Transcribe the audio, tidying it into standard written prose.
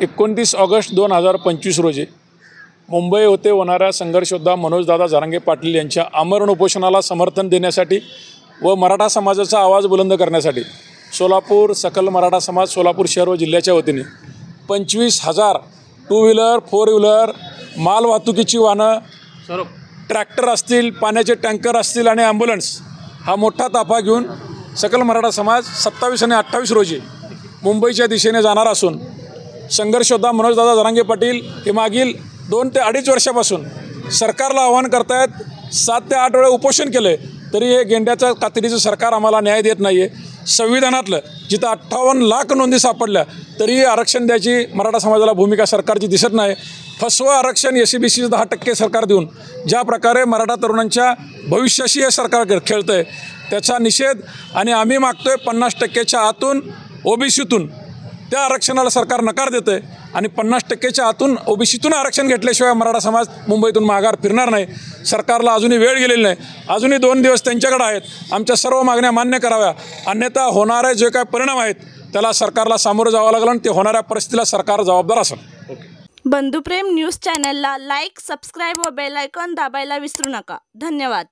29 August 2025 रोजी मुंबई होते होणाऱ्या संघर्षयोद्धा मनोजदादा जरांगे पाटील यांच्या आमरण उपोषणाला समर्थन देण्यासाठी व मराठा समाजाचा आवाज बुलंद करण्यासाठी सोलापूर सकल मराठा समाज सोलापूर शहर व जिल्ह्याच्या वतीने 25,000 टू व्हीलर, फोर व्हीलर, माल वाहतुकीची वाहनं, ट्रॅक्टर असतील, पाण्याचे टँकर असतील आणि ॲम्ब्युलन्स हा मोठा ताफा घेऊन सकल मराठा समाज 27 आणि 28 रोजी मुंबईच्या दिशेने जाणार असून संघर्षयोद्धा मनोजदादा जरांगे पाटील हे मागील 2 ते 2.5 वर्षापासून सरकारला आव्हान करतायत. 7 ते 8 वेळा उपोषण केलं तरी हे गेंड्याचं कातडीचं सरकार आम्हाला न्याय देत नाही आहे. संविधानातलं जिथं 58 लाख नोंदी सापडल्या तरीही आरक्षण द्यायची मराठा समाजाला भूमिका सरकारची दिसत नाही. फसवं आरक्षण SC-BC 10% सरकार देऊन ज्या प्रकारे मराठा तरुणांच्या भविष्याशी हे सरकार खेळतं आहे त्याचा निषेध आणि आम्ही मागतोय 50%च्या आतून OBCतून त्या आरक्षणाला सरकार नकार देतं आहे आणि 50%च्या आतून OBCतून आरक्षण घेतल्याशिवाय मराठा समाज मुंबईतून माघार फिरणार नाही. सरकारला अजूनही वेळ गेलेली नाही. अजूनही 2 दिवस त्यांच्याकडे आहेत. आमच्या सर्व मागण्या मान्य कराव्या, अन्यथा होणारे जे काय परिणाम आहेत त्याला सरकारला सामोरं जावं लागलं आणि ते होणाऱ्या परिस्थितीला सरकार जबाबदार असेल. बंधुप्रेम न्यूज चॅनलला लाईक, सबस्क्राईब व बेल आयकॉन दाबायला विसरू नका. धन्यवाद.